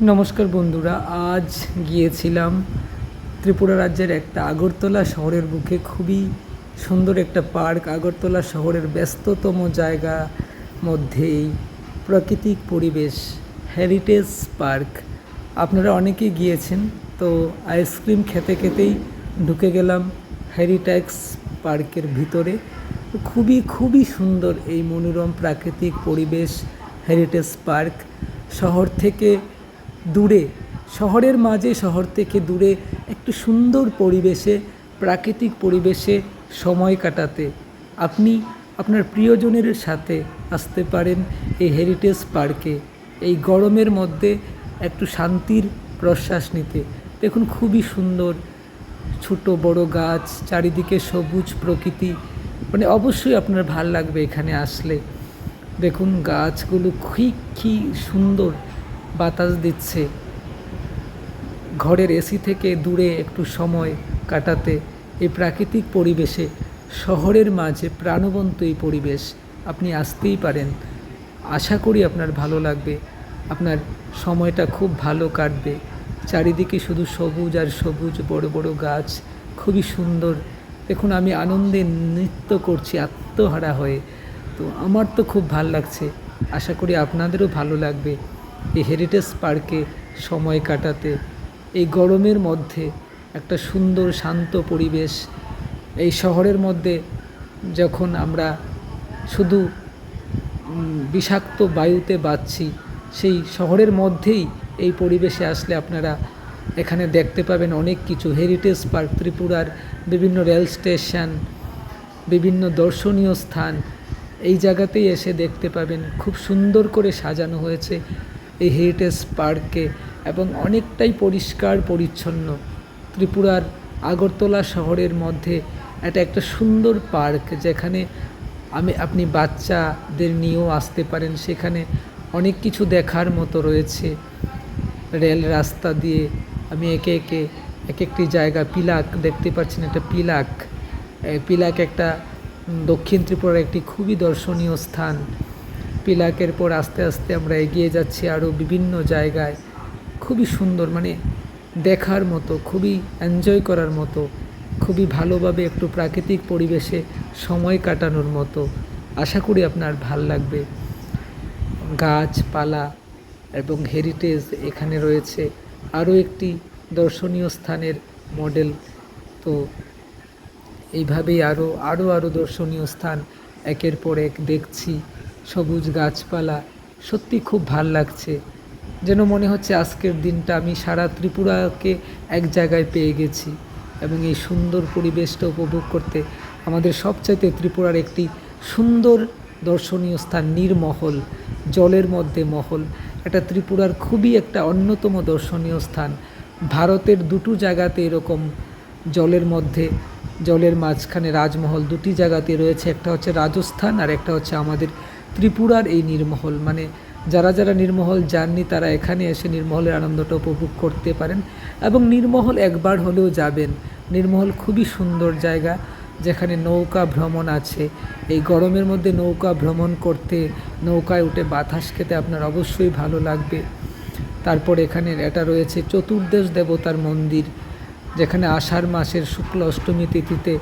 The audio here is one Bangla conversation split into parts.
নমস্কার বন্ধুরা, আজ গিয়েছিলাম ত্রিপুরা রাজ্যের একটা আগরতলা শহরের বুকে খুবই সুন্দর একটা পার্ক। আগরতলা শহরের ব্যস্ততম জায়গা মধ্যেই প্রাকৃতিক পরিবেশ, হেরিটেজ পার্ক। আপনারা অনেকেই গিয়েছেন, তো আইসক্রিম খেতে খেতেই ঢুকে গেলাম হেরিটেজ পার্কের ভিতরে। খুবই খুবই সুন্দর এই মনোরম প্রাকৃতিক পরিবেশ। হেরিটেজ পার্ক শহর থেকে দূরে, শহরের মাঝে, শহর থেকে দূরে একটু সুন্দর পরিবেশে, প্রাকৃতিক পরিবেশে সময় কাটাতে আপনি আপনার প্রিয়জনের সাথে আসতে পারেন এই হেরিটেজ পার্কে। এই গরমের মধ্যে একটু শান্তির প্রশ্বাস নিতে। দেখুন, খুবই সুন্দর ছোট বড় গাছ, চারিদিকে সবুজ প্রকৃতি, মানে অবশ্যই আপনার ভাল লাগবে এখানে আসলে। দেখুন গাছগুলো কি সুন্দর বাতাস দিচ্ছে। ঘরের এসি থেকে দূরে একটু সময় কাটাতে এই প্রাকৃতিক পরিবেশে, শহরের মাঝে প্রাণবন্ত এই পরিবেশ আপনি আসতেই পারেন। আশা করি আপনার ভালো লাগবে, আপনার সময়টা খুব ভালো কাটবে। চারিদিকে শুধু সবুজ আর সবুজ, বড় বড় গাছ, খুবই সুন্দর। দেখুন আমি আনন্দে নৃত্য করছি আত্মহারা হয়ে। তো আমার তো খুব ভালো লাগছে, আশা করি আপনাদেরও ভালো লাগবে এই হেরিটেজ পার্কে সময় কাটাতে। এই গরমের মধ্যে একটা সুন্দর শান্ত পরিবেশ। এই শহরের মধ্যে যখন আমরা শুধু বিষাক্ত বায়ুতে বাঁচছি, সেই শহরের মধ্যেই এই পরিবেশে আসলে আপনারা এখানে দেখতে পাবেন অনেক কিছু। হেরিটেজ পার্ক ত্রিপুরার বিভিন্ন রেল স্টেশন, বিভিন্ন দর্শনীয় স্থান, এই জায়গাতেই এসে দেখতে পাবেন। খুব সুন্দর করে সাজানো হয়েছে এই হেরিটেজ পার্কে এবং অনেকটাই পরিষ্কার পরিচ্ছন্ন। ত্রিপুরার আগরতলা শহরের মধ্যে এটা একটা সুন্দর পার্ক, যেখানে আপনি বাচ্চাদের নিয়েও আসতে পারেন। সেখানে অনেক কিছু দেখার মতো রয়েছে। রেল রাস্তা দিয়ে আমি একে একে এক একটি জায়গা, পিলাক দেখতে পাচ্ছেন, এটা পিলাক একটা দক্ষিণ ত্রিপুরার একটি খুবই দর্শনীয় স্থান। পিলাকের পর আস্তে আস্তে আমরা এগিয়ে যাচ্ছি আরও বিভিন্ন জায়গায়। খুবই সুন্দর, মানে দেখার মতো, খুবই এনজয় করার মতো, খুবই ভালোভাবে একটু প্রাকৃতিক পরিবেশে সময় কাটানোর মতো। আশা করি আপনার ভাল লাগবে। গাছপালা এবং হেরিটেজ এখানে রয়েছে আরও একটি দর্শনীয় স্থানের মডেল। তো এইভাবেই আরও দর্শনীয় স্থান একের পর এক দেখছি। সবুজ গাছপালা, সত্যি খুব ভাল লাগছে। যেন মনে হচ্ছে আজকের দিনটা আমি সারা ত্রিপুরাকে এক জায়গায় পেয়ে গেছি। এবং এই সুন্দর পরিবেশটা উপভোগ করতে আমাদের সবচাইতে ত্রিপুরার একটি সুন্দর দর্শনীয় স্থান নীরমহল, জলের মধ্যে মহল। এটা ত্রিপুরার খুবই একটা অন্যতম দর্শনীয় স্থান। ভারতের দুটো জায়গাতে এরকম জলের মধ্যে, জলের মাঝখানে রাজমহল দুটি জায়গাতে রয়েছে। একটা হচ্ছে রাজস্থান আর একটা হচ্ছে আমাদের ত্রিপুরার এই নীরমহল। মানে যারা নীরমহল যাননি তারা এখানে এসে নীরমহলের আনন্দটা উপভোগ করতে পারেন এবং নীরমহল একবার হলেও যাবেন। নীরমহল খুবই সুন্দর জায়গা, যেখানে নৌকা ভ্রমণ আছে। এই গরমের মধ্যে নৌকা ভ্রমণ করতে, নৌকায় উঠে বাতাস খেতে আপনার অবশ্যই ভালো লাগবে। তারপর এখানে এটা রয়েছে চতুর্দশ দেবতার মন্দির, যেখানে আষাঢ় মাসের শুক্ল অষ্টমী তিথিতে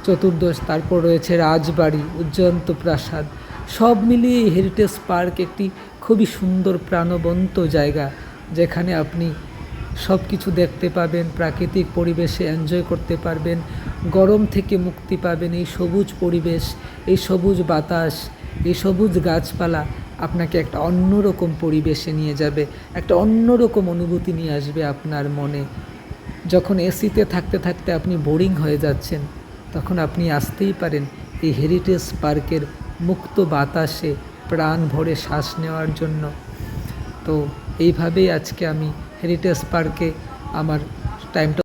চতুর্দশ। তারপর রয়েছে রাজবাড়ি, উজ্জয়ন্ত প্রাসাদ। সব মিলিয়ে এই হেরিটেজ পার্ক একটি খুবই সুন্দর প্রাণবন্ত জায়গা, যেখানে আপনি সব কিছু দেখতে পাবেন, প্রাকৃতিক পরিবেশে এনজয় করতে পারবেন, গরম থেকে মুক্তি পাবেন। এই সবুজ পরিবেশ, এই সবুজ বাতাস, এই সবুজ গাছপালা আপনাকে একটা অন্যরকম পরিবেশে নিয়ে যাবে, একটা অন্যরকম অনুভূতি নিয়ে আসবে আপনার মনে। যখন এসিতে থাকতে থাকতে আপনি বোরিং হয়ে যাচ্ছেন, তখন আপনি আসতেই পারেন এই হেরিটেজ পার্কের মুক্ত বাতাসে প্রাণ ভরে শ্বাস নেওয়ার জন্য। তো এইভাবেই আজকে আমি হেরিটেজ পার্কে আমার টাইমটা